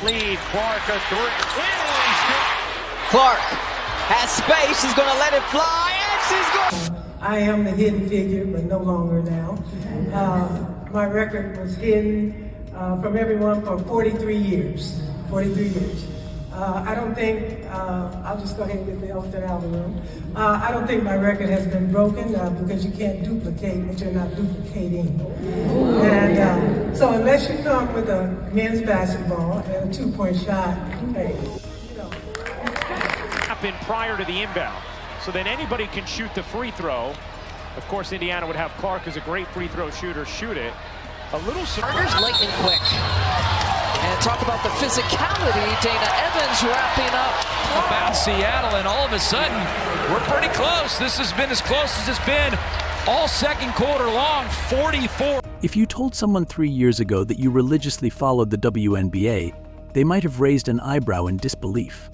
lead. Clark a three. Clark has space. She's going to let it fly, and she's going. I am the hidden figure, but no longer now. My record was hidden from everyone for 43 years. 43 years. I don't think, I'll just go ahead and get the elephant out of the room. I don't think my record has been broken because you can't duplicate what you're not duplicating. And so unless you come with a men's basketball and a two-point shot, hey, you know. Happen prior to the inbound. So then anybody can shoot the free throw. Of course, Indiana would have Clark as a great free throw shooter shoot it. A little surprise. Lightning quick. And talk about the physicality. Dana Evans wrapping up. About Seattle, and all of a sudden, we're pretty close. This has been as close as it's been all second quarter long, 44. If you told someone 3 years ago that you religiously followed the WNBA, they might have raised an eyebrow in disbelief.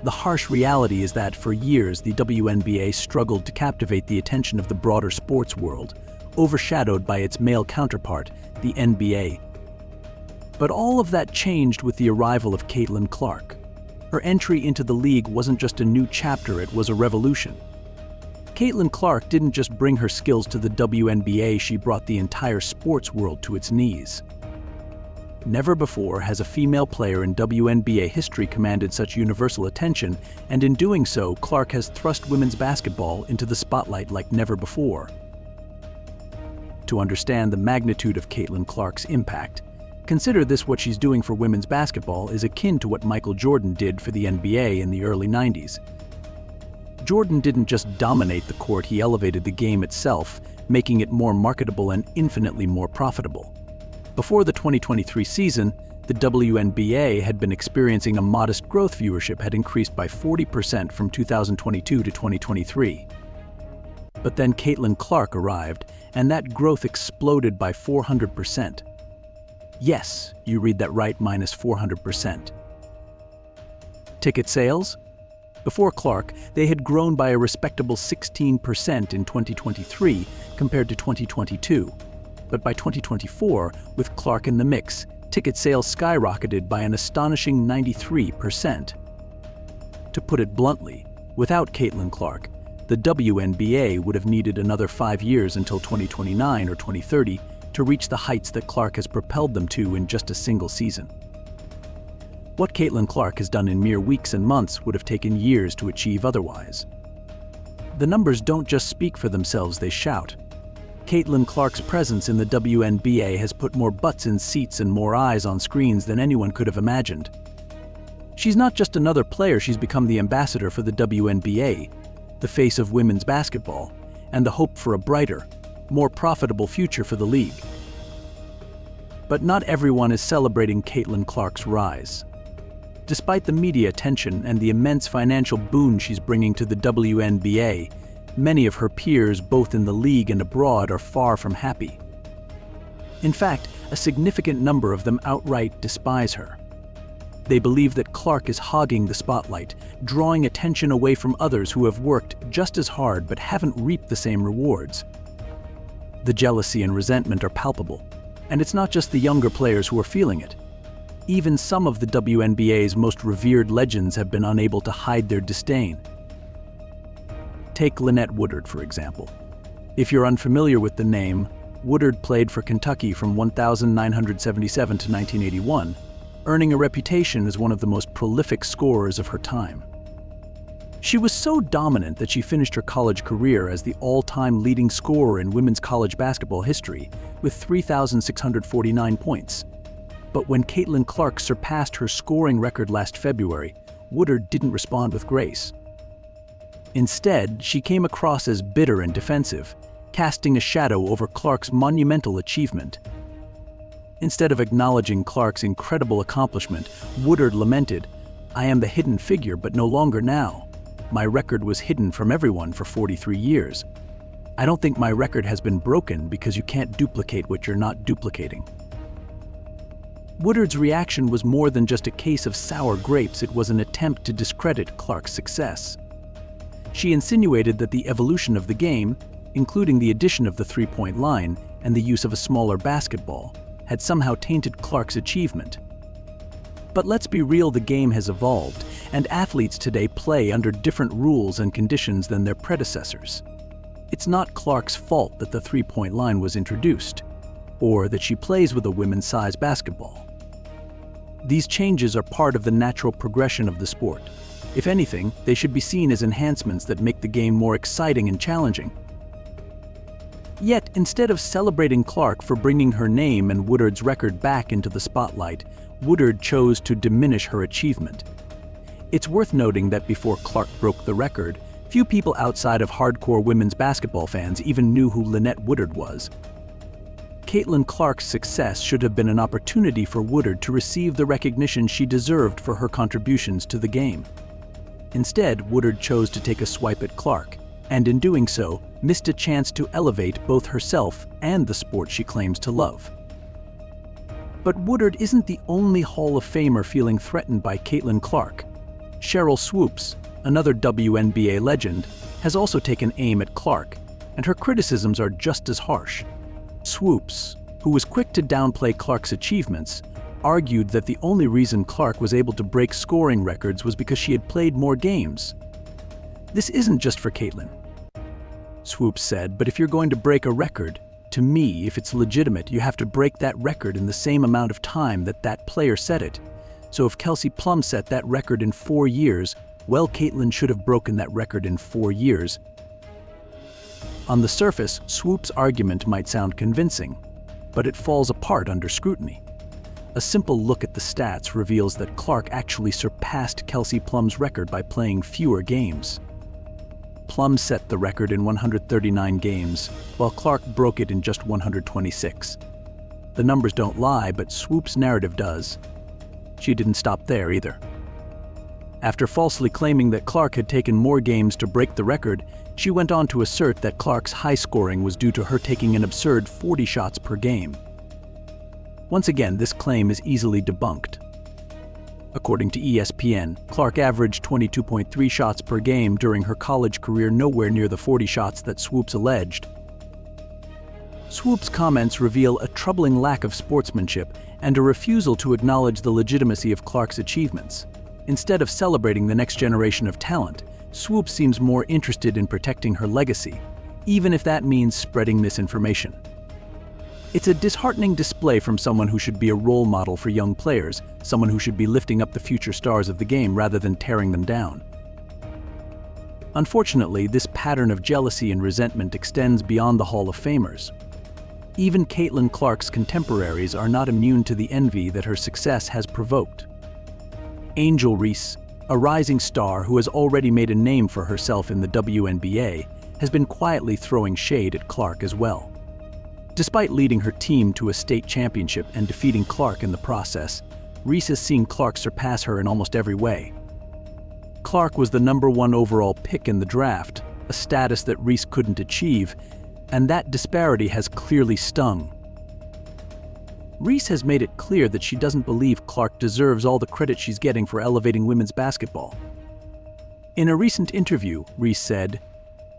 The harsh reality is that for years, the WNBA struggled to captivate the attention of the broader sports world, overshadowed by its male counterpart, the NBA. But all of that changed with the arrival of Caitlin Clark. Her entry into the league wasn't just a new chapter, it was a revolution. Caitlin Clark didn't just bring her skills to the WNBA, she brought the entire sports world to its knees. Never before has a female player in WNBA history commanded such universal attention, and in doing so, Clark has thrust women's basketball into the spotlight like never before. To understand the magnitude of Caitlin Clark's impact, consider this: what she's doing for women's basketball is akin to what Michael Jordan did for the NBA in the early 90s. Jordan didn't just dominate the court, he elevated the game itself, making it more marketable and infinitely more profitable. Before the 2023 season, the WNBA had been experiencing a modest growth. Viewership had increased by 40% from 2022 to 2023. But then Caitlin Clark arrived, and that growth exploded by 400%. Yes, you read that right, minus 400%. Ticket sales? Before Clark, they had grown by a respectable 16% in 2023 compared to 2022. But by 2024, with Clark in the mix, ticket sales skyrocketed by an astonishing 93%. To put it bluntly, without Caitlin Clark, the WNBA would have needed another 5 years until 2029 or 2030 to reach the heights that Clark has propelled them to in just a single season. What Caitlin Clark has done in mere weeks and months would have taken years to achieve otherwise. The numbers don't just speak for themselves, they shout. Caitlin Clark's presence in the WNBA has put more butts in seats and more eyes on screens than anyone could have imagined. She's not just another player, she's become the ambassador for the WNBA, the face of women's basketball, and the hope for a brighter, more profitable future for the league. But not everyone is celebrating Caitlin Clark's rise. Despite the media attention and the immense financial boon she's bringing to the WNBA, many of her peers, both in the league and abroad, are far from happy. In fact, a significant number of them outright despise her. They believe that Clark is hogging the spotlight, drawing attention away from others who have worked just as hard but haven't reaped the same rewards. The jealousy and resentment are palpable, and it's not just the younger players who are feeling it. Even some of the WNBA's most revered legends have been unable to hide their disdain. Take Lynette Woodard, for example. If you're unfamiliar with the name, Woodard played for Kentucky from 1977 to 1981, earning a reputation as one of the most prolific scorers of her time. She was so dominant that she finished her college career as the all-time leading scorer in women's college basketball history with 3,649 points. But when Caitlin Clark surpassed her scoring record last February, Woodard didn't respond with grace. Instead, she came across as bitter and defensive, casting a shadow over Clark's monumental achievement. Instead of acknowledging Clark's incredible accomplishment, Woodard lamented, "I am the hidden figure, but no longer now. My record was hidden from everyone for 43 years. I don't think my record has been broken because you can't duplicate what you're not duplicating." Woodard's reaction was more than just a case of sour grapes, it was an attempt to discredit Clark's success. She insinuated that the evolution of the game, including the addition of the three-point line and the use of a smaller basketball, had somehow tainted Clark's achievement. But let's be real, the game has evolved, and athletes today play under different rules and conditions than their predecessors. It's not Clark's fault that the three-point line was introduced, or that she plays with a women's size basketball. These changes are part of the natural progression of the sport. If anything, they should be seen as enhancements that make the game more exciting and challenging. Yet, instead of celebrating Clark for bringing her name and Woodard's record back into the spotlight, Woodard chose to diminish her achievement. It's worth noting that before Clark broke the record, few people outside of hardcore women's basketball fans even knew who Lynette Woodard was. Caitlin Clark's success should have been an opportunity for Woodard to receive the recognition she deserved for her contributions to the game. Instead, Woodard chose to take a swipe at Clark, and in doing so, missed a chance to elevate both herself and the sport she claims to love. But Woodard isn't the only Hall of Famer feeling threatened by Caitlin Clark. Cheryl Swoops, another WNBA legend, has also taken aim at Clark, and her criticisms are just as harsh. Swoops, who was quick to downplay Clark's achievements, argued that the only reason Clark was able to break scoring records was because she had played more games. This isn't just for Caitlin. Swoops said, but if you're going to break a record, to me, if it's legitimate, you have to break that record in the same amount of time that that player set it. So if Kelsey Plum set that record in 4 years, well, Caitlin should have broken that record in 4 years. On the surface, Swoops' argument might sound convincing, but it falls apart under scrutiny. A simple look at the stats reveals that Clark actually surpassed Kelsey Plum's record by playing fewer games. Plum set the record in 139 games, while Clark broke it in just 126. The numbers don't lie, but Swoops' narrative does. She didn't stop there either. After falsely claiming that Clark had taken more games to break the record, she went on to assert that Clark's high scoring was due to her taking an absurd 40 shots per game. Once again, this claim is easily debunked. According to ESPN, Clark averaged 22.3 shots per game during her college career, nowhere near the 40 shots that Swoops alleged. Swoops' comments reveal a troubling lack of sportsmanship and a refusal to acknowledge the legitimacy of Clark's achievements. Instead of celebrating the next generation of talent, Swoops seems more interested in protecting her legacy, even if that means spreading misinformation. It's a disheartening display from someone who should be a role model for young players, someone who should be lifting up the future stars of the game rather than tearing them down. Unfortunately, this pattern of jealousy and resentment extends beyond the Hall of Famers. Even Caitlin Clark's contemporaries are not immune to the envy that her success has provoked. Angel Reese, a rising star who has already made a name for herself in the WNBA, has been quietly throwing shade at Clark as well. Despite leading her team to a state championship and defeating Clark in the process, Reese has seen Clark surpass her in almost every way. Clark was the #1 overall pick in the draft, a status that Reese couldn't achieve, and that disparity has clearly stung. Reese has made it clear that she doesn't believe Clark deserves all the credit she's getting for elevating women's basketball. In a recent interview, Reese said,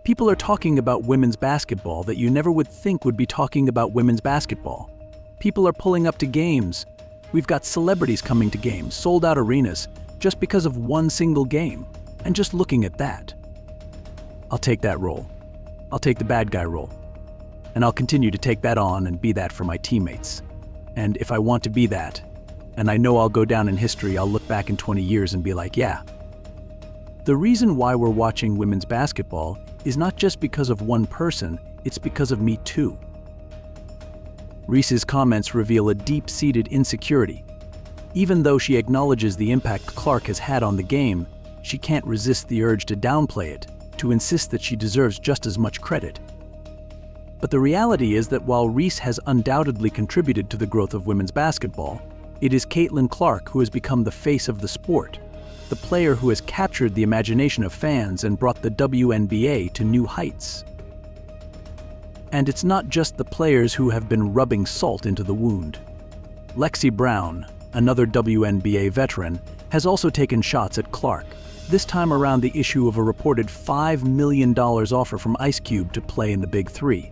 "People are talking about women's basketball that you never would think would be talking about women's basketball. People are pulling up to games. We've got celebrities coming to games, sold-out arenas, just because of one single game. And just looking at that. I'll take that role. I'll take the bad guy role. And I'll continue to take that on and be that for my teammates. And if I want to be that, and I know I'll go down in history, I'll look back in 20 years and be like, yeah." The reason why we're watching women's basketball is not just because of one person, it's because of me too. Reese's comments reveal a deep-seated insecurity. Even though she acknowledges the impact Clark has had on the game, she can't resist the urge to downplay it, to insist that she deserves just as much credit. But the reality is that while Reese has undoubtedly contributed to the growth of women's basketball, it is Caitlin Clark who has become the face of the sport, the player who has captured the imagination of fans and brought the WNBA to new heights. And it's not just the players who have been rubbing salt into the wound. Lexi Brown, another WNBA veteran, has also taken shots at Clark, this time around the issue of a reported $5 million offer from Ice Cube to play in the Big Three.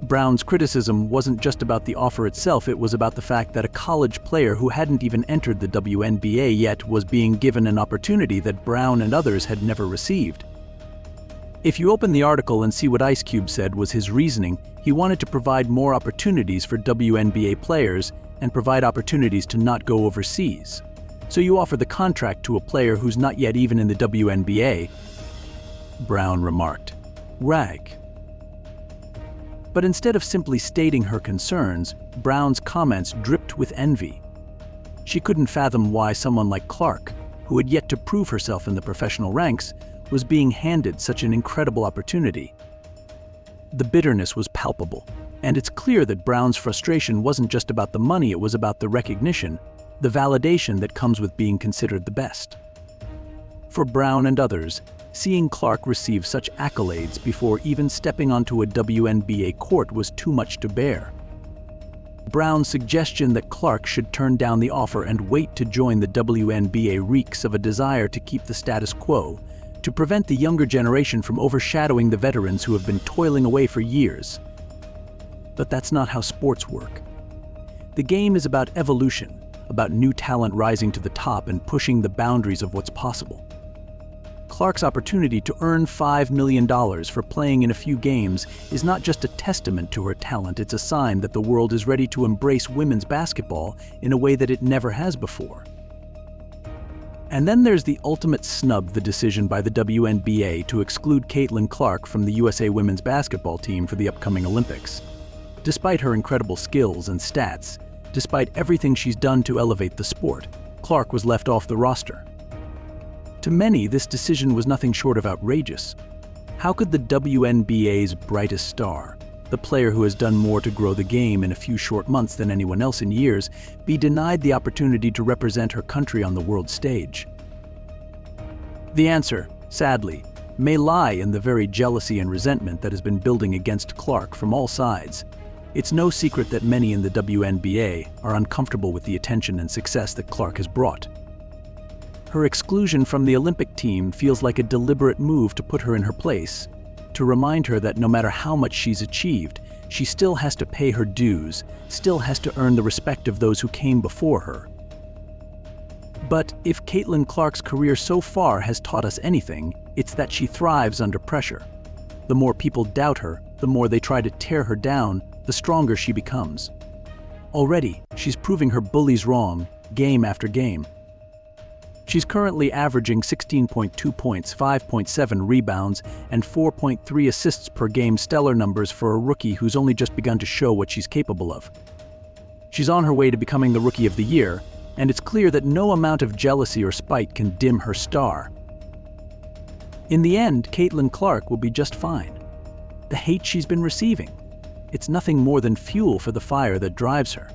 Brown's criticism wasn't just about the offer itself, it was about the fact that a college player who hadn't even entered the WNBA yet was being given an opportunity that Brown and others had never received. If you open the article and see what Ice Cube said was his reasoning, he wanted to provide more opportunities for WNBA players and provide opportunities to not go overseas. So you offer the contract to a player who's not yet even in the WNBA, Brown remarked. Rag. But instead of simply stating her concerns, Brown's comments dripped with envy. She couldn't fathom why someone like Clark, who had yet to prove herself in the professional ranks, was being handed such an incredible opportunity. The bitterness was palpable, and it's clear that Brown's frustration wasn't just about the money, it was about the recognition, the validation that comes with being considered the best. For Brown and others, seeing Clark receive such accolades before even stepping onto a WNBA court was too much to bear. Brown's suggestion that Clark should turn down the offer and wait to join the WNBA reeks of a desire to keep the status quo, to prevent the younger generation from overshadowing the veterans who have been toiling away for years. But that's not how sports work. The game is about evolution, about new talent rising to the top and pushing the boundaries of what's possible. Clark's opportunity to earn $5 million for playing in a few games is not just a testament to her talent, it's a sign that the world is ready to embrace women's basketball in a way that it never has before. And then there's the ultimate snub, the decision by the WNBA to exclude Caitlin Clark from the USA women's basketball team for the upcoming Olympics. Despite her incredible skills and stats, despite everything she's done to elevate the sport, Clark was left off the roster. To many, this decision was nothing short of outrageous. How could the WNBA's brightest star, the player who has done more to grow the game in a few short months than anyone else in years, be denied the opportunity to represent her country on the world stage? The answer, sadly, may lie in the very jealousy and resentment that has been building against Clark from all sides. It's no secret that many in the WNBA are uncomfortable with the attention and success that Clark has brought. Her exclusion from the Olympic team feels like a deliberate move to put her in her place, to remind her that no matter how much she's achieved, she still has to pay her dues, still has to earn the respect of those who came before her. But if Caitlin Clark's career so far has taught us anything, it's that she thrives under pressure. The more people doubt her, the more they try to tear her down, the stronger she becomes. Already, she's proving her bullies wrong, game after game. She's currently averaging 16.2 points, 5.7 rebounds, and 4.3 assists per game, stellar numbers for a rookie who's only just begun to show what she's capable of. She's on her way to becoming the Rookie of the Year, and it's clear that no amount of jealousy or spite can dim her star. In the end, Caitlin Clark will be just fine. The hate she's been receiving, it's nothing more than fuel for the fire that drives her.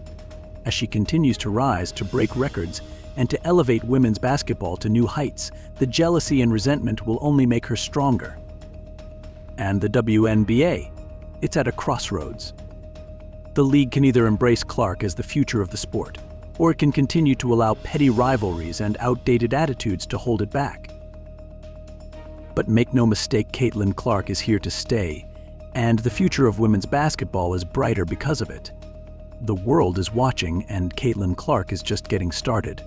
As she continues to rise, to break records, and to elevate women's basketball to new heights, the jealousy and resentment will only make her stronger. And the WNBA, it's at a crossroads. The league can either embrace Clark as the future of the sport, or it can continue to allow petty rivalries and outdated attitudes to hold it back. But make no mistake, Caitlin Clark is here to stay, and the future of women's basketball is brighter because of it. The world is watching, and Caitlin Clark is just getting started.